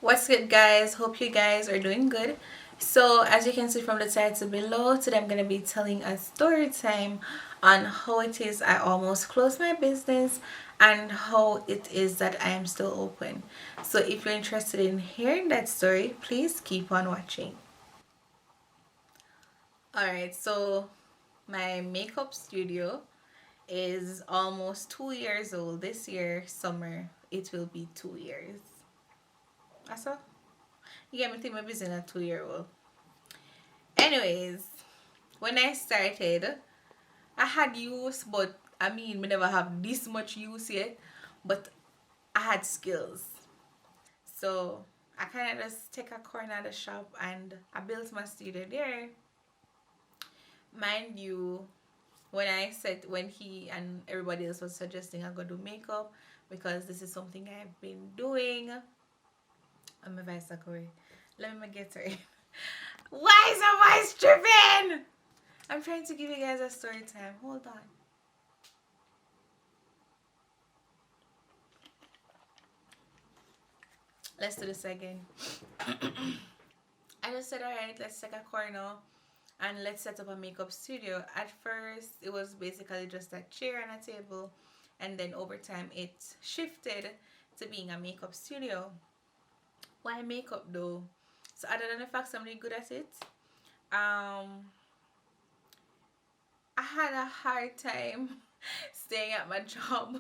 What's good, guys? Hope you guys are doing good. So as you can see from the title below, today I'm going to be telling a story time on how it is I almost closed my business and how it is that I am still open. So if you're interested in hearing that story, please keep on watching. Alright, so my makeup studio is almost 2 years old. This year, summer, it will be 2 years. That's all. You get me think my business a 2 year old. Anyways, when I started, I had use, but I mean, we never have this much use yet. But I had skills, so I kind of just take a corner of the shop and I built my studio there. Mind you, when he and everybody else was suggesting I go do makeup because this is something I've been doing. I'm a vice Sakuri. Let me get her. Why is my voice tripping? I'm trying to give you guys a story time. Hold on. Let's do this again. I just said, alright, let's take a corner and let's set up a makeup studio. At first, it was basically just a chair and a table, and then over time, it shifted to being a makeup studio. Why makeup though? So, other than the fact I'm really good at it, um, I had a hard time staying at my job.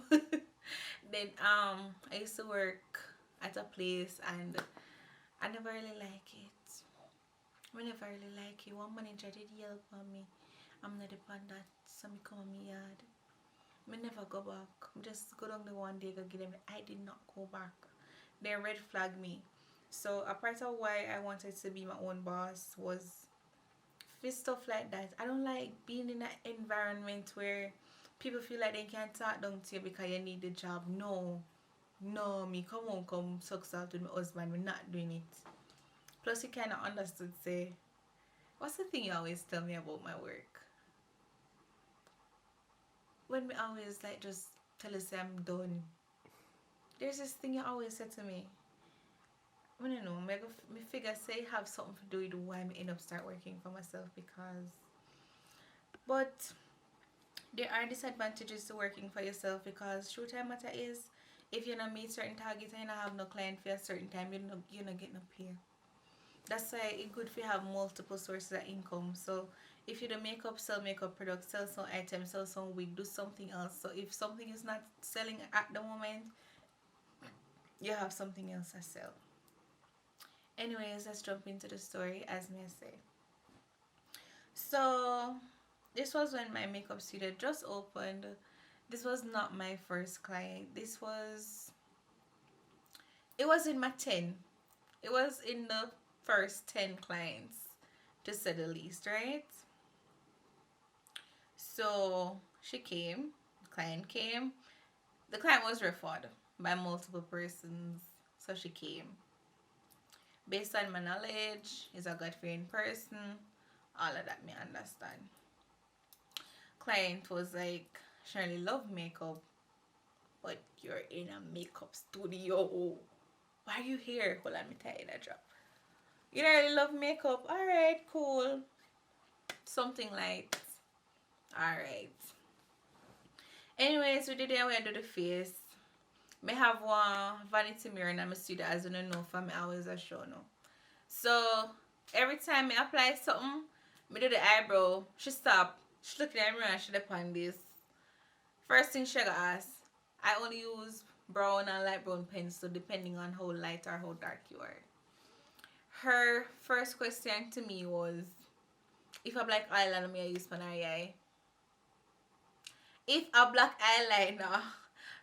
Then I used to work at a place and I never really like it. I never really like it. One manager did help on me. I'm not upon that, so me come on me yard. Me never go back. Just go down the one day go give them. I did not go back. They red flagged me. So a part of why I wanted to be my own boss was for stuff like that. I don't like being in an environment where people feel like they can't talk down to you because you need the job. No. No, me come on, come suck salt with my husband. We're not doing it. Plus, he kind of understood, say, what's the thing you always tell me about my work? When me always like just tell you say I'm done. There's this thing you always said to me. I don't know, me figure say have something to do with why I end up start working for myself because but there are disadvantages to working for yourself because true time matter is if you don't meet certain targets and you don't have no client for a certain time, you not get no pay. That's why it's good if you have multiple sources of income. So if you do makeup, sell makeup products, sell some items, sell some wig, do something else. So if something is not selling at the moment, you have something else to sell. Anyways, let's jump into the story as may I say. So this was when my makeup studio just opened. This was not my first client. It was in my 10. It was in the first 10 clients, to say the least, right? So she came, the client came. The client was referred by multiple persons, so she came. Based on my knowledge, is a God fearing person, all of that me understand. Client was like, Shirley love makeup, but you're in a makeup studio. Why are you here? Hold on, me tell you that job. You don't really love makeup? Alright, cool. Something like, alright. Anyways, we did it and we do the face. Me have one vanity mirror in my studio as you know for me always a show no. So every time I apply something, me do the eyebrow, she stop, she look in the mirror and she dip on this. First thing she got ask, I only use brown and light brown pencil depending on how light or how dark you are. Her first question to me was if a black eyeliner may I use for her eye. If a black eyeliner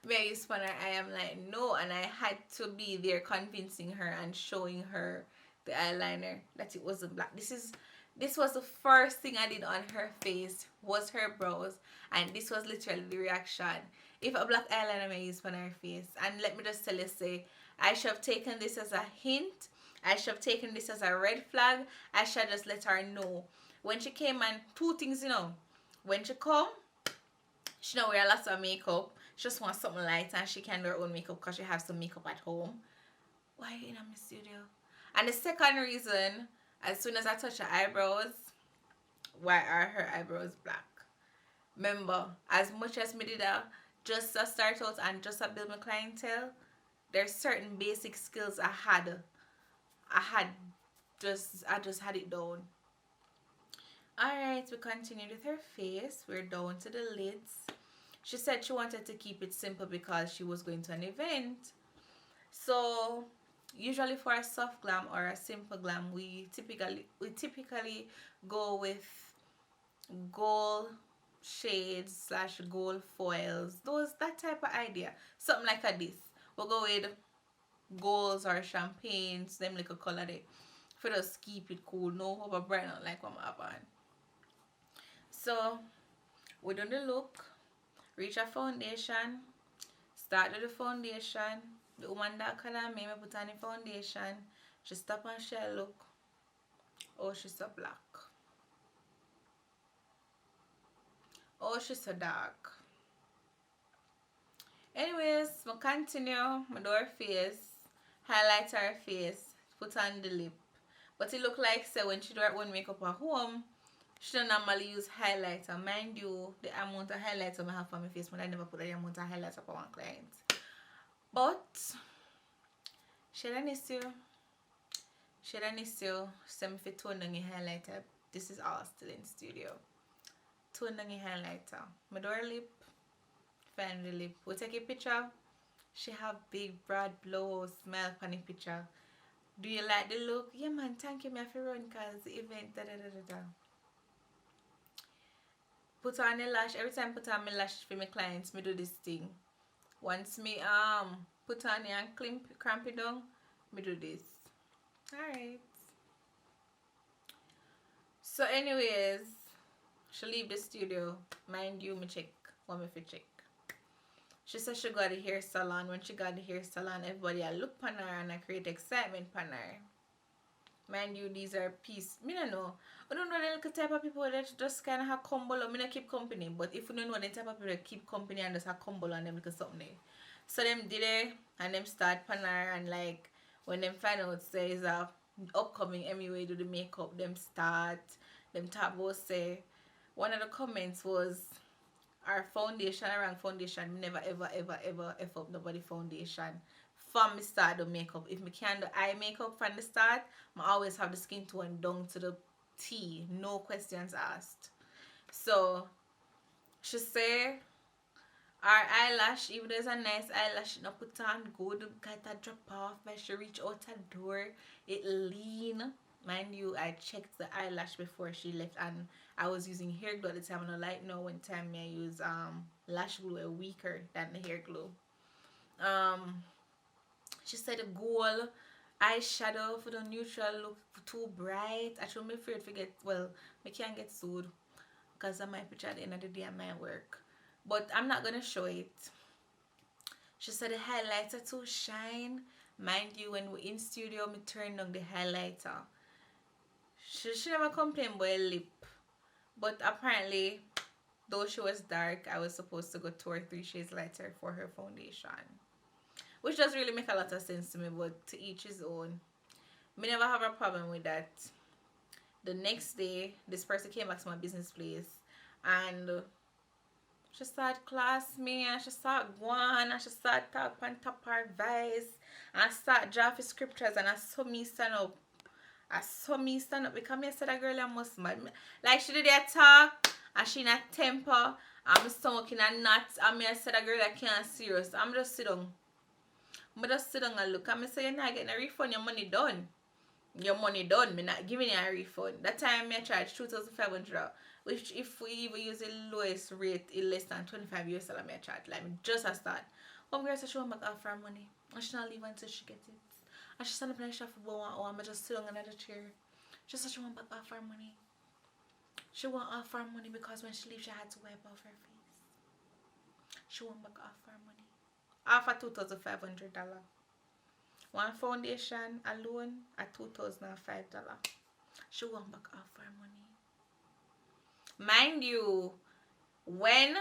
may I use for her, I am like no, and I had to be there convincing her and showing her the eyeliner that it wasn't black. This was the first thing I did on her face was her brows, and this was literally the reaction. If a black eyeliner may I use for her face, and let me just tell you, say I should have taken this as a hint. I should have taken this as a red flag. I should just let her know. When she came and two things, when she come, she don't wear lots of makeup. She just wants something light and she can do her own makeup because she has some makeup at home. Why you in my studio? And the second reason, as soon as I touch her eyebrows, why are her eyebrows black? Remember, as much as me did just to start out and just to build my clientele, there's certain basic skills I had I just had it down. Alright, we continued with her face. We're down to the lids. She said she wanted to keep it simple because she was going to an event. So usually for a soft glam or a simple glam, we typically go with gold shades slash gold foils. That type of idea. Something like a this. We'll go with golds or champagnes, them like a color there. For us keep it cool. No over bright out like what I have on. So we done the look. Reach a foundation. Start with the foundation. The woman that color me put on the foundation. She stop and she look. Oh, she's so black. Oh, she's so dark. Anyways, we continue. I do her face. Highlight her face. Put on the lip. But it look like so when she do her own makeup at home, she don't normally use highlighter. Mind you, the amount of highlighter I have for my face, but I never put the amount of highlighter for one client. But she don't need to. Send me for tone down the highlighter. This is all still in studio. Tone down the highlighter. My door lip. Find the lip. We take a picture. She have big broad blow smile on the picture. Do you like the look? Yeah man, thank you. Me have to run cause the event Put on the lash. Every time I put on my lash for my clients, me do this thing. Once me put on it and cramp it down, me do this. Alright. So anyways, she leave the studio. Mind you, me check. Want me to check. She said she got a hair salon. When she got the hair salon, everybody I look on her and I create excitement on her. Mind you, these are piece. Me don't know. I don't know the little type of people that just kind of have combo. Me not keep company. But if you don't know the type of people that keep company and just have combo on them because something there. So them did it and them start pan her and like when them find out say is a upcoming anyway do the makeup, them start. Them talk about say one of the comments was our foundation, around foundation, me never ever F up nobody foundation. From me start the makeup. If me can do eye makeup from the start, I always have the skin tone down to the T. No questions asked. So she say our eyelash, even though it's a nice eyelash, she not put on good, got that drop off, but she reach out the door, it lean. Mind you, I checked the eyelash before she left and I was using hair glue at the time and I like now one time I use lash glue weaker than the hair glue. She said the gold eyeshadow for the neutral look too bright. Actually, I'm afraid to get, well, I can't get sued because of my picture at the end of the day at my work. But I'm not going to show it. She said the highlighter too shine. Mind you, when we're in studio, me turn on the highlighter. She never complained about a lip. But apparently, though she was dark, I was supposed to go 2 or 3 shades lighter for her foundation. Which does really make a lot of sense to me, but to each his own. Me never have a problem with that. The next day, this person came back to my business place and she started class me and she started going and she started talk on top her advice and I started drafting scriptures and I saw me stand up. Because I said that girl I must mad. Like she did that talk and she in a temper. I'm stomach in a knot and I said that girl I can't serious. I'm just sit down. And look and I say you're not getting a refund, your money done. Your money done. Me not giving you a refund. That time I charge $2,500. Which if we even use the lowest rate in less than 25 US dollar I charge. Like just a start. Girl said she want back off her money. And she not leave until she get it. And she stand up and she have for 1 hour and I just sit on another chair. She said she want back off her money. She want off her money because when she leave she had to wipe off her face. She want back off her money. Half a $2,500. One foundation alone at $2,005. She want back off her money. Mind you, when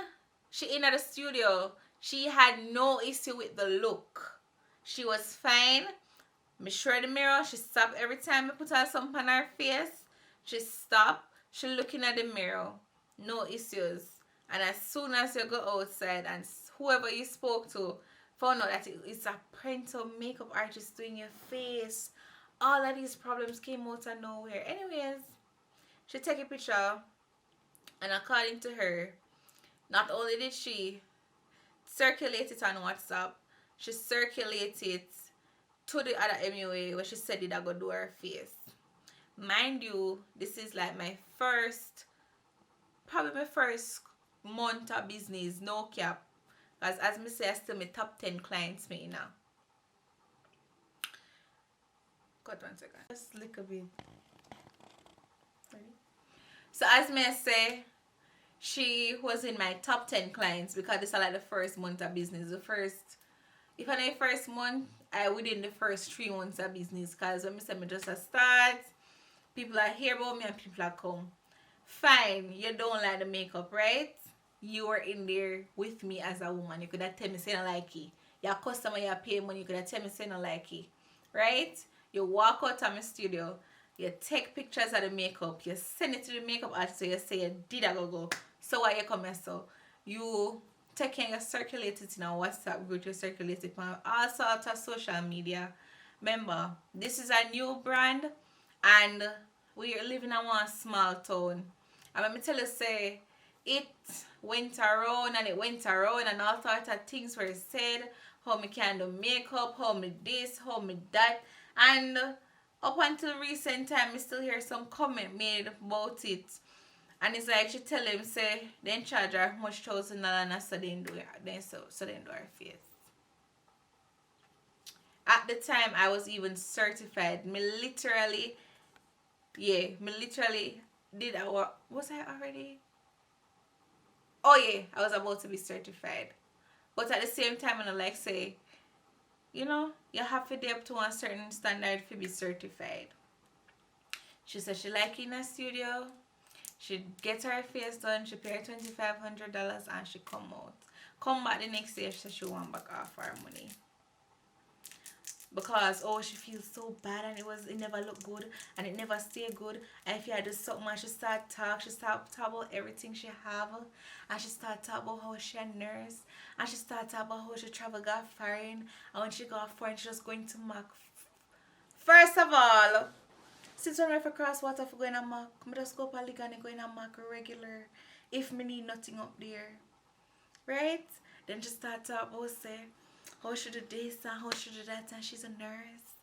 she in at the studio, she had no issue with the look. She was fine. Me sure the mirror, she stop every time I put her something on her face. She stop. She looking at the mirror. No issues. And as soon as you go outside and whoever you spoke to found out that it's a painter makeup artist doing your face, all of these problems came out of nowhere. Anyways, she take a picture and according to her, not only did she circulate it on WhatsApp, she circulated it to the other MUA where she said it I go do her face. Mind you, this is like probably my first month of business, no cap. As me say, I still my top 10 clients me now. Got 1 second. Just a little bit. Ready? So as me say, she was in my top 10 clients because this is like the first month of business. If I know the first month, I within the first 3 months of business. Because when I say me just a start, people are hear about me and people are come. Fine, you don't like the makeup, right? You were in there with me as a woman. You could have tell me say I like it. Your customer, you pay money, you could have tell me say I like it. Right? You walk out of my studio, you take pictures of the makeup, you send it to the makeup artist, so you say you did a go. So why you come here? So you take and you circulate it in a WhatsApp group, you circulate it on all sorts of social media. Remember, this is a new brand and we are living in one small town. And let me tell you, say, it went around and all sorts of things were said, how me can do makeup, how me this, how me that. And up until recent time, I still hear some comment made about it. And it's like she tell him, say, then charge her much $1,000 and so then do her face. At the time, I was even certified. Me literally did our, was I already? Oh yeah, I was about to be certified. But at the same time, I like say, you have to be up to a certain standard to be certified. She said she like in a studio. She get her face done. She pay her $2,500 and she come out. Come back the next day, she said she want back off her money. Because she feels so bad and it never look good and it never stay good. And if you had to something and she start talk about everything she have, and she start talk about how she a nurse, and she start talk about how she travel go foreign, and when she go foreign she just going to Mac. First of all, since when I for cross water for going to Mac, I just go for Ligan and going to Mac regular if me need nothing up there. Right? Then she start talk about say how she do this and how she do that, and she's a nurse.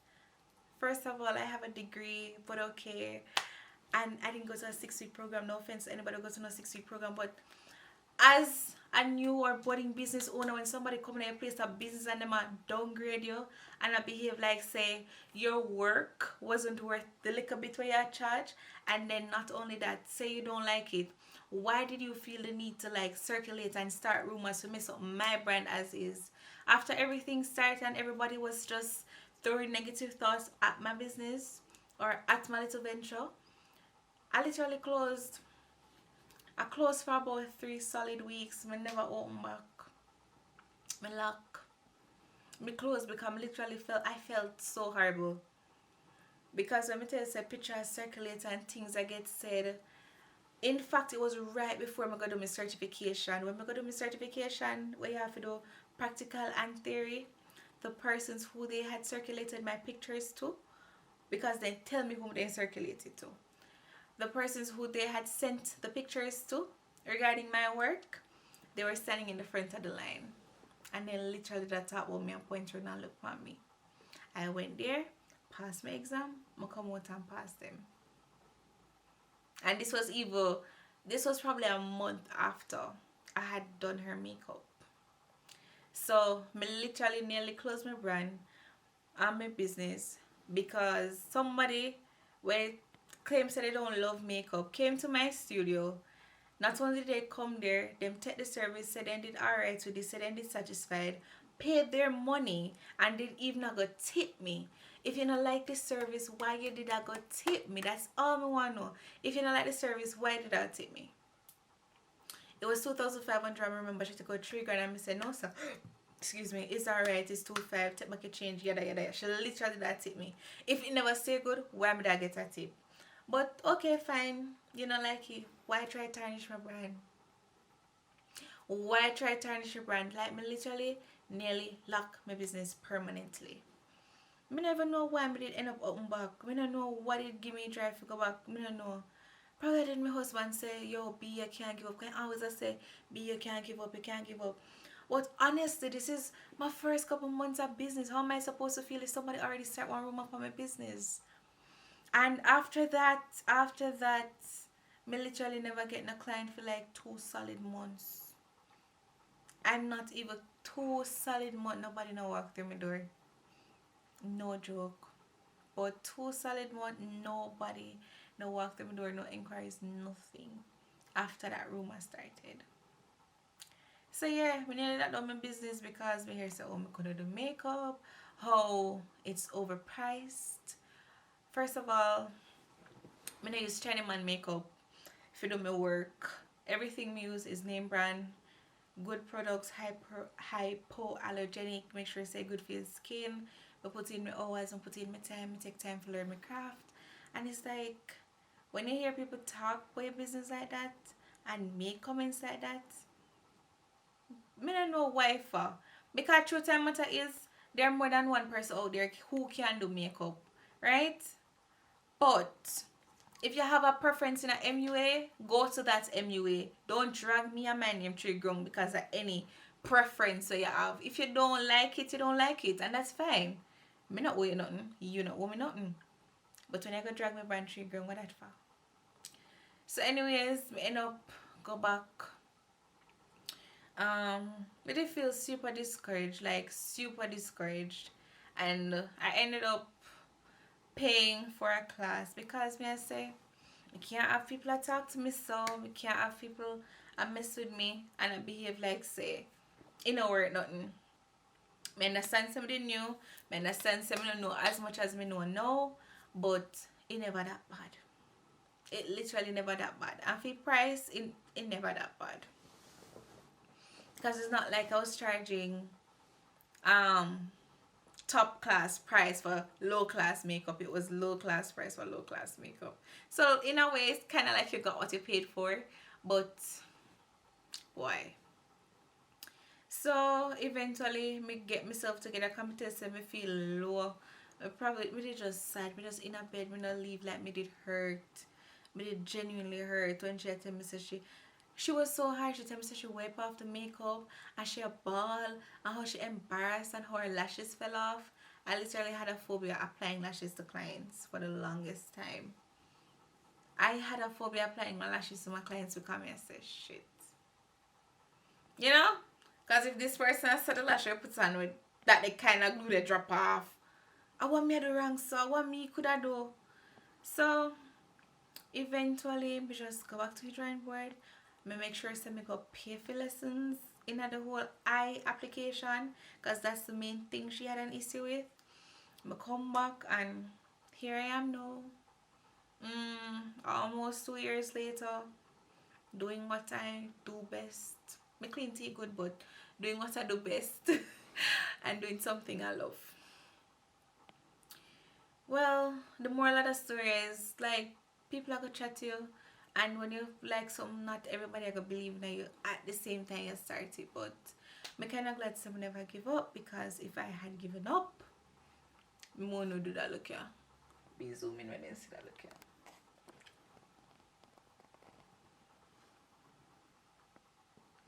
First of all, I have a degree, but okay. And I didn't go to a 6-week program. No offense to anybody who goes to a 6-week program, but as a new or budding business owner, when somebody come in a place of business and them downgrade you and I behave like say your work wasn't worth the little bit where you charge, and then not only that, say you don't like it, why did you feel the need to like circulate and start rumors to mess up my brand as is? After everything started and everybody was just throwing negative thoughts at my business or at my little venture, I literally closed. I closed for about 3 solid weeks. I never opened back. I lock. I closed because I felt so horrible. Because when I tell you say pictures circulate and things I get said, in fact it was right before I go do my certification. When I go do my certification, where you have to do practical and theory, the persons who they had circulated my pictures to, because they tell me whom they circulated to, the persons who they had sent the pictures to regarding my work, they were standing in the front of the line, and they literally just talk about me and point around and look at me. I went there, passed my exam, I come out and pass them. And this was probably a month after I had done her makeup. So me literally nearly closed my brand and my business because somebody where claims that they don't love makeup came to my studio. Not only did they come there, them take the service, said they did alright with this, said they did satisfied, paid their money, and did even go tip me. If you don't like the service, why you did I go tip me? That's all I want to know. If you don't like the service, why did I tip me? It was $2,500. I remember she took out $3,000 and I said, no sir. excuse me, it's alright, it's 2-5, take make a change, yada yada yada. She literally that tip me. If it never stay good, why would I get a tip? But okay, fine. You know, like it. Why try tarnish my brand? Why try tarnish your brand? Like me literally nearly lock my business permanently. Me never know why me did end up open back. Me don't know what it give me drive to go back. Me don't know. Probably did my husband say, yo, B, you can't give up. I always say, B, you can't give up, you can't give up. But honestly, this is my first couple months of business. How am I supposed to feel if somebody already start one room up on my business? And after that, me literally never getting a client for like 2 solid months. I'm not even 2 solid months. Nobody no walk through my door. No joke. But 2 solid months, nobody no walk through my door, no inquiries, nothing. After that rumor started. So yeah, we nearly not done my business because we hear say, oh, me could do makeup, how it's overpriced. First of all, me not use China man makeup if you do my work. Everything me use is name brand, good products, hypoallergenic, make sure say good for your skin. I put in my hours and put in my time, I take time to learn my craft. And it's like when you hear people talk about your business like that and make comments like that, me don't know why for. Because truth and matter is there are more than one person out there who can do makeup, right? But if you have a preference in a MUA, go to that MUA. Don't drag me and my name to your ground because of any preference that you have. If you don't like it, you don't like it, and that's fine. Me not owe you nothing. You not owe me nothing. But when I go drag my brand to your ground, what that for? So anyways, we end up go back. I did feel super discouraged, like super discouraged, and I ended up paying for a class because me I say I can't have people that talk to me so we can't have people that mess with me and I behave like say it no work nothing. Me understand somebody new, me understand somebody know as much as me know now, but it never that bad. It literally never that bad. And for price, it never that bad. Because it's not like I was charging top class price for low class makeup. It was low class price for low class makeup. So in a way it's kinda like you got what you paid for, but why? So eventually me get myself together, competition, me feel low. I probably me did just sad, me just in a bed, me not leave like me did hurt. Me did genuinely hurt when she told me so she was so hard. She told me so she wiped off the makeup and she a ball and how she embarrassed and how her lashes fell off. I literally had a phobia applying lashes to clients for the longest time. I had a phobia applying my lashes to my clients because I said shit. You know? Because if this person has said the lash I put on with that they kind of glue they drop off, I want me to do wrong, so what me could I do? So eventually we just go back to the drawing board. Me make sure so me go pay for lessons in the whole eye application because that's the main thing she had an issue with. Me come back and here I am now. Almost 2 years later, doing what I do best. Me clean tea good, but doing what I do best and doing something I love. Well, the moral of the story is like people are gonna chat to you, and when you like something, not everybody are gonna believe in you at the same time you started. But me kind of glad someone never give up because if I had given up, me won't do that. Look here, be zooming when you see that. Look here.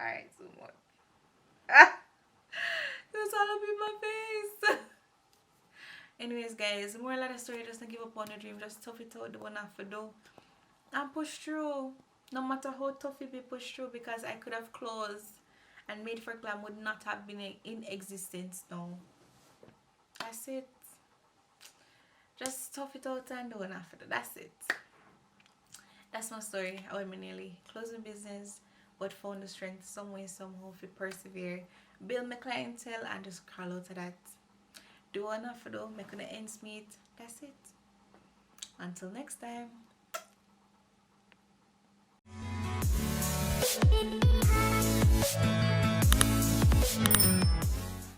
Alright, zoom on. It was all up in my face. Anyways, guys, the moral of the story, just don't give up on your dream. Just tough it out, do what you have to do. And push through. No matter how tough it be, push through because I could have closed and Made for Glam would not have been in existence now. That's it. Just tough it out and do what you have to do. That's it. That's my story. I would nearly closing business, but found the strength some way, somehow to persevere, build my clientele, and just crawl out of that. Do what enough to do, make the ends meet. That's it. Until next time.